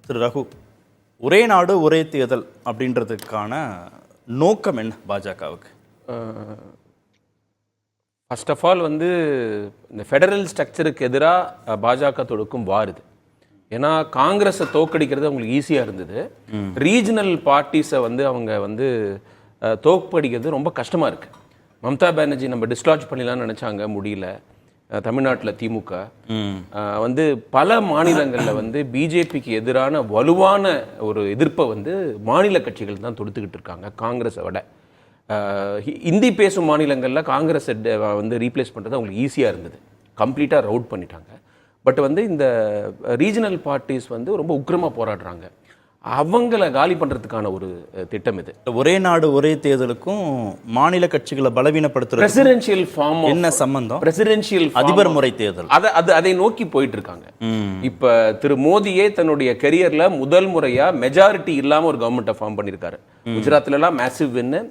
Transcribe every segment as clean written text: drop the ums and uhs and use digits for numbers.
திரு ரகு, ஒரே நாடு ஒரே தேர்தல் அப்படின்றதுக்கான நோக்கம் என்ன பாஜகவுக்கு? ஃபர்ஸ்ட் ஆஃப் ஆல் வந்து இந்த ஃபெடரல் ஸ்ட்ரக்சருக்கு எதிராக பாஜக தொடுக்கும் வாருது. ஏன்னா காங்கிரஸை தோக்கடிக்கிறது அவங்களுக்கு ஈஸியாக இருந்தது. ரீஜனல் பார்ட்டிஸை வந்து அவங்க வந்து தோக்கடிக்கிறது ரொம்ப கஷ்டமாக இருக்குது. மம்தா பானர்ஜி நம்ம டிஸ்லாட்ஜ் பண்ணிடலாம்னு நினச்சாங்க, முடியல. தமிழ்நாட்டில் திமுக வந்து பல மாநிலங்களில் வந்து பிஜேபிக்கு எதிரான வலுவான ஒரு எதிர்ப்பை வந்து மாநில கட்சிகள் தான் தொடுத்துக்கிட்டு இருக்காங்க காங்கிரஸை விட. ஹிந்தி பேசும் மாநிலங்களில் காங்கிரஸை வந்து ரீப்ளேஸ் பண்ணுறது அவங்களுக்கு ஈஸியாக இருந்தது, கம்ப்ளீட்டாக ரவுட் பண்ணிட்டாங்க. பட் வந்து இந்த ரீஜனல் பார்ட்டிஸ் வந்து ரொம்ப உக்கிரமாக போராடுறாங்க. அவங்கள காலி பண்ணுறதுக்கான ஒரு திட்டம் இது. ஒரே நாடு ஒரே தேர்தலுக்கும் மாநில கட்சிகளை பலவீனப்படுத்துறது பிரசிடென்ஷியல் ஃபார்ம் என்ன சம்பந்தம்? பிரசிடென்ஷியல் அதிபர் முறை தேர்தல் அதை நோக்கி போயிட்டு இருக்காங்க. இப்ப திரு மோடியே தன்னுடைய கெரியர்ல முதல் முறையா மெஜாரிட்டி இல்லாம ஒரு கவர்மெண்ட்டை ஃபார்ம் பண்ணியிருக்காரு. குஜராத்ல எல்லாம் மேசிவ் வின்னு,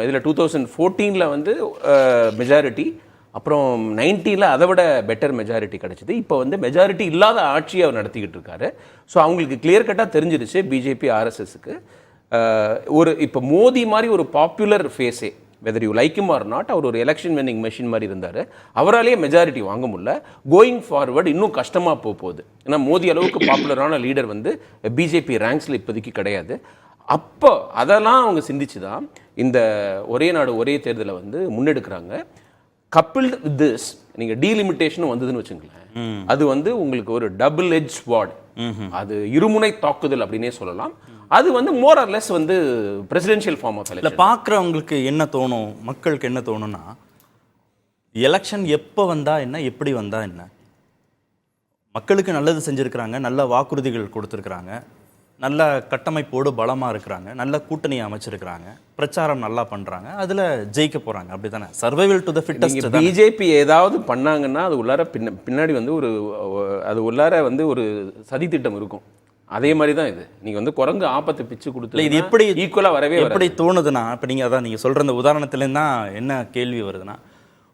இதுல 2014 வந்து மெஜாரிட்டி, அப்புறம் 19 அதை விட பெட்டர் மெஜாரிட்டி கிடைச்சிது. இப்போ வந்து மெஜாரிட்டி இல்லாத ஆட்சியை அவர் நடத்திக்கிட்டு இருக்காரு. ஸோ அவங்களுக்கு கிளியர் கட்டாக தெரிஞ்சிருச்சு பிஜேபி ஆர்எஸ்எஸ்க்கு. ஒரு இப்போ மோடி மாதிரி ஒரு பாப்புலர் ஃபேஸே, whether you like him or not, அவர் ஒரு எலெக்ஷன் வின்னிங் மெஷின் மாதிரி இருந்தார். அவராலேயே மெஜாரிட்டி வாங்க முடியல. கோயிங் ஃபார்வர்டு இன்னும் கஷ்டமாக போகுது. ஏன்னா மோடி அளவுக்கு பாப்புலரான லீடர் வந்து பிஜேபி ரேங்க்ஸில் இப்போதைக்கு கிடையாது. அப்போ அதெல்லாம் அவங்க சிந்திச்சு தான் இந்த ஒரே நாடு ஒரே தேர்தலை வந்து முன்னெடுக்கிறாங்க. கப்பிள்டு வித் திஸ், நீங்கள் டீலிமிட்டேஷன் வந்ததுன்னு வச்சுங்களேன், அது வந்து உங்களுக்கு ஒரு டபுள் எட்ஜ் ஸ்வார்ட், அது இருமுனை தாக்குதல் அப்படின்னே சொல்லலாம். அது வந்து மோர் ஆர் லெஸ் வந்து பிரசிடென்ஷியல் ஃபார்ம் ஆஃப் எலெக்ஷன். பார்க்குறவங்களுக்கு என்ன தோணும், மக்களுக்கு என்ன தோணும்னா, எலெக்ஷன் எப்போ வந்தா என்ன, எப்படி வந்தா என்ன, மக்களுக்கு நல்லது செஞ்சுருக்கிறாங்க, நல்ல வாக்குறுதிகள் கொடுத்துருக்குறாங்க, நல்ல கட்டமைப்போடு பலமாக இருக்கிறாங்க, நல்ல கூட்டணி அமைச்சிருக்கிறாங்க, பிரச்சாரம் நல்லா பண்ணுறாங்க, அதில் ஜெயிக்க போகிறாங்க, அப்படி தானே? Survival to the fittest. BJP ஏதாவது பண்ணாங்கன்னா அது உள்ளார பின்னாடி வந்து அது உள்ளார வந்து ஒரு சதி திட்டம் இருக்கும். அதே மாதிரி தான் இது. நீங்கள் வந்து குரங்கு ஆபத்தை பிச்சு கொடுத்து இது எப்படி ஈக்குவலாக வரவே எப்படி தோணுதுன்னா, இப்போ நீங்கள் அதான் நீங்கள் சொல்கிற அந்த உதாரணத்துலேருந்து தான் என்ன கேள்வி வருதுன்னா,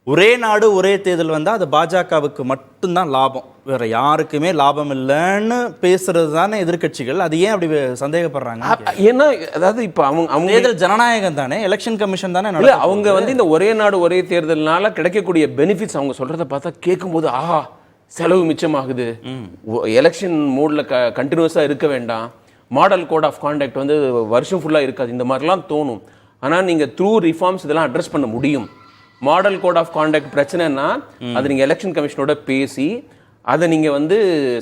ஒரே நாடு ஒரே தேர்தல் வந்தால் அது பாஜகவுக்கு மட்டும்தான் லாபம், வேற யாருக்குமே லாபம் இல்லைன்னு பேசுறது தானே எதிர்கட்சிகள். அது ஏன் அப்படி சந்தேகப்படுறாங்க? ஏன்னா அதாவது இப்போ அவங்க தேர்தல் ஜனநாயகம் தானே, எலெக்ஷன் கமிஷன் தானே. அவங்க வந்து இந்த ஒரே நாடு ஒரே தேர்தல்னால கிடைக்கக்கூடிய பெனிஃபிட்ஸ் அவங்க சொல்றதை பார்த்தா கேட்கும்போது ஆஹா செலவு மிச்சமாகுது, எலெக்ஷன் மோட்ல கண்டினியூஸாக இருக்க வேண்டாம், மாடல் கோட் ஆஃப் கான்டக்ட் வந்து வருஷம் ஃபுல்லாக இருக்காது, இந்த மாதிரிலாம் தோணும். ஆனால் நீங்கள் த்ரூ ரிஃபார்ம்ஸ் இதெல்லாம் அட்ரஸ் பண்ண முடியும். மாடல் கோட் ஆஃப் கான்டக்ட் பிரச்சனைனா அது நீங்கள் எலெக்ஷன் கமிஷனோட பேசி அதை நீங்கள் வந்து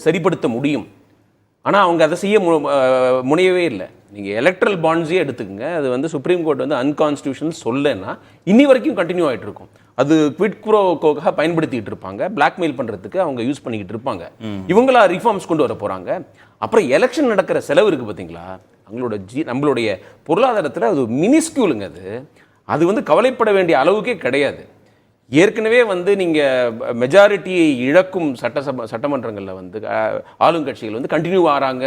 சரிப்படுத்த முடியும். ஆனால் அவங்க அதை செய்ய முனையவே இல்லை. நீங்கள் எலக்ட்ரல் பாண்ட்ஸே எடுத்துக்கங்க, அது வந்து சுப்ரீம் கோர்ட் வந்து அன்கான்ஸ்டியூஷனல் சொல்லலைன்னா இன்னி வரைக்கும் கண்டினியூ ஆகிட்டு இருக்கும். அது குவிட் ப்ரோக்காக பயன்படுத்திக்கிட்டு இருப்பாங்க, பிளாக்மெயில் பண்ணுறதுக்கு அவங்க யூஸ் பண்ணிக்கிட்டு இருப்பாங்க. இவங்களா ரிஃபார்ம்ஸ் கொண்டு வர போகிறாங்க. அப்புறம் எலெக்ஷன் நடக்கிற செலவு இருக்குது பார்த்தீங்களா, நம்மளுடைய பொருளாதாரத்தில் அது மினிஸ்கியூலுங்க. அது வந்து கவலைப்பட வேண்டிய அளவுக்கே கிடையாது. ஏற்கனவே வந்து நீங்கள் மெஜாரிட்டியை இழக்கும் சட்டமன்றங்களில் வந்து ஆளுங்கட்சிகள் வந்து கண்டினியூ ஆகிறாங்க.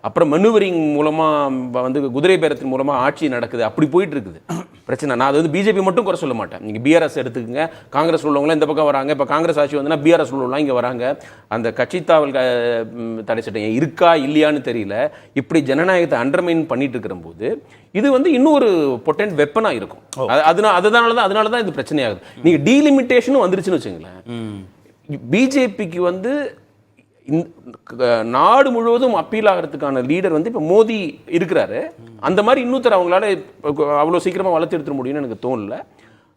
அப்புறம் மனுவரிங் மூலமாக வந்து குதிரை பேரத்தின் மூலமாக ஆட்சி நடக்குது, அப்படி போயிட்டு இருக்குது பிரச்சனை. நான் அது வந்து பிஜேபி மட்டும் குறை சொல்ல மாட்டேன். நீங்கள் பிஆர்எஸ் எடுத்துக்கங்க, காங்கிரஸ் உள்ளவங்களாம் இந்த பக்கம் வராங்க. இப்போ காங்கிரஸ் ஆட்சி வந்துன்னா பிஆர்எஸ் உள்ளவங்களாம் இங்கே வராங்க. அந்த கட்சி தாவல் தடை சட்டம் இருக்கா இல்லையான்னு தெரியல. இப்படி ஜனநாயகத்தை அண்டர்மைன் பண்ணிட்டு இருக்கிற போது இது வந்து இன்னொரு பொட்டன்ட் வெப்பனாக இருக்கும். அதனால தான் இது பிரச்சனையாகுது. நீங்கள் டீலிமிட்டேஷனும் வந்துருச்சுன்னு வச்சுங்களேன், பிஜேபிக்கு வந்து நாடு முழுவதும் அப்பீல் ஆகிறதுக்கான லீடர் வந்து இப்போ மோடி இருக்கிறாரு. அந்த மாதிரி இன்னொருத்தர் அவங்களால அவ்வளோ சீக்கிரமாக வளர்த்து எடுத்துட முடியும்னு எனக்கு தோணல.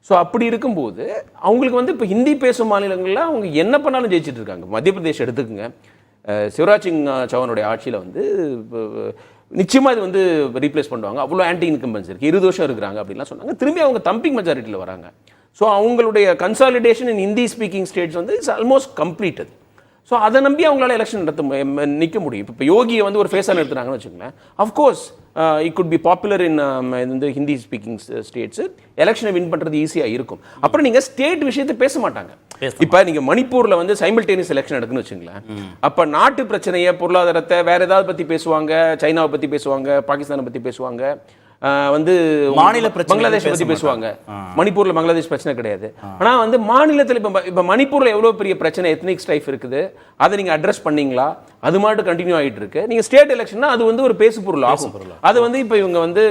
ஸோ அப்படி இருக்கும்போது அவங்களுக்கு வந்து இப்போ ஹிந்தி பேசும் மாநிலங்களில் அவங்க என்ன பண்ணாலும் ஜெயிச்சுட்டு இருக்காங்க. மத்திய பிரதேஷ் எடுத்துக்கோங்க, சிவராஜ் சிங் சௌஹானுடைய ஆட்சியில் வந்து நிச்சயமாக இது வந்து ரீப்ளேஸ் பண்ணுவாங்க, அவ்வளோ ஆன்டி இன்கம்பன்ஸ் இருக்குது, 20 வருஷம் இருக்கிறாங்க அப்படின்லாம் சொன்னாங்க. திரும்பி அவங்க தம்பிங் மெஜாரிட்டியில் வராங்க. ஸோ அவங்களுடைய கன்சாலிடேஷன் இன் ஹிந்தி ஸ்பீக்கிங் ஸ்டேட்ஸ் வந்து இட்ஸ் ஆல்மோஸ்ட் கம்ப்ளீட்டட். ஸோ அதை நம்பி அவங்களால எலெக்ஷன் நிற்க முடியும். இப்போ யோகியை வந்து ஒரு ஃபேஸாக நிறுத்துறாங்கன்னு வச்சுக்கோங்களேன், of course it could be popular இன் இந்த ஹிந்தி ஸ்பீக்கிங் ஸ்டேட்ஸு, எலெக்ஷனை வின் பண்ணுறது ஈஸியாக இருக்கும். அப்புறம் நீங்கள் ஸ்டேட் விஷயத்தை பேச மாட்டாங்க. இப்போ நீங்கள் மணிப்பூரில் வந்து சைமல்டேனியஸ் எலெக்ஷன் நடக்குன்னு வச்சுங்களேன், அப்போ நாட்டு பிரச்சனையை, பொருளாதாரத்தை, வேற ஏதாவது பற்றி பேசுவாங்க, சைனாவை பற்றி பேசுவாங்க, பாகிஸ்தானை பற்றி பேசுவாங்க, வந்து மாநில பிரச்சனை பங்களாதேஷ் பத்தி பேசுவாங்க. மணிப்பூர்ல பங்களாதேஷ் பிரச்சனை கிடையாது. ஆனா வந்து மாநிலத்தில் இப்ப மணிப்பூர்ல எவ்வளவு பெரிய பிரச்சனை, எத்னிக் ஸ்ட்ரைஃப் இருக்குது, அதை நீங்க அட்ரஸ் பண்ணீங்களா? அது மட்டும் கண்டினியூ ஆகிட்டு இருக்கு. நீங்க ஸ்டேட் எலெக்ஷன்னா அது வந்து ஒரு பேசு பொருள் ஆகும். அது வந்து இப்ப இவங்க வந்து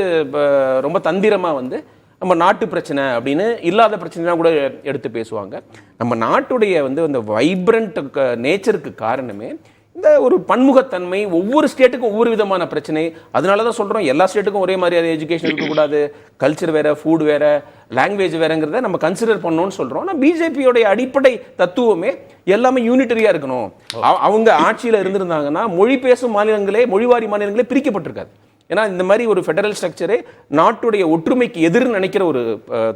ரொம்ப தந்திரமா வந்து நம்ம நாட்டு பிரச்சனை அப்படின்னு இல்லாத பிரச்சனை கூட எடுத்து பேசுவாங்க. நம்ம நாட்டுடைய வந்து அந்த வைப்ரண்ட் நேச்சருக்கு காரணமே இந்த ஒரு பன்முகத்தன்மை. ஒவ்வொரு ஸ்டேட்டுக்கும் ஒவ்வொரு விதமான பிரச்சனை. அதனால தான் சொல்கிறோம் எல்லா ஸ்டேட்டுக்கும் ஒரே மாதிரியான எஜுகேஷன் இருக்கக்கூடாது, கல்ச்சர் வேற, ஃபுட் வேற, லாங்குவேஜ் வேறங்கிறத நம்ம கன்சிடர் பண்ணணும்னு சொல்கிறோம். ஆனால் பிஜேபியோடைய அடிப்படை தத்துவமே எல்லாமே யூனிட்டரியாக இருக்கணும். அவங்க ஆட்சியில் இருந்திருந்தாங்கன்னா மொழி பேசும் மாநிலங்களே, மொழிவாரி மாநிலங்களே பிரிக்கப்பட்டிருக்காது. ஏன்னா இந்த மாதிரி ஒரு ஃபெடரல் ஸ்ட்ரக்சரே நாட்டுடைய ஒற்றுமைக்கு எதிர்ன்னு நினைக்கிற ஒரு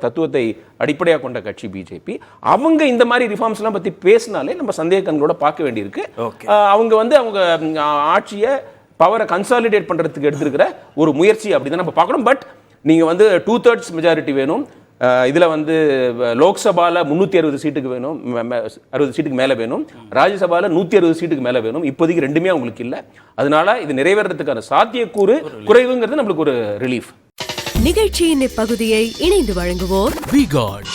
தத்துவத்தை அடிப்படையாக கொண்ட கட்சி பிஜேபி. அவங்க இந்த மாதிரி ரிஃபார்ம்ஸ்லாம் பற்றி பேசினாலே நம்ம சந்தேக கண்களோட பார்க்க வேண்டியிருக்கு. அவங்க வந்து அவங்க ஆட்சியை பவரை கன்சாலிடேட் பண்ணுறதுக்கு எடுத்திருக்கிற ஒரு முயற்சி அப்படி தான் நம்ம பார்க்கணும். பட் நீங்கள் வந்து 2/3 மெஜாரிட்டி வேணும். இதில் வந்து லோக்சபாவில் 360 சீட்டுக்கு வேணும், 60 சீட்டுக்கு மேலே வேணும். ராஜ்யசபாவில் 160 சீட்டுக்கு மேலே வேணும். இப்போதைக்கு ரெண்டுமே அவங்களுக்கு இல்லை. அதனால இது நிறைவேறதுக்கான சாத்தியக்கூறு குறைவுங்கிறது நம்மளுக்கு ஒரு ரிலீஃப். நிகழ்ச்சியின் இப்பகுதியை இணைந்து வழங்குவோர் V-Guard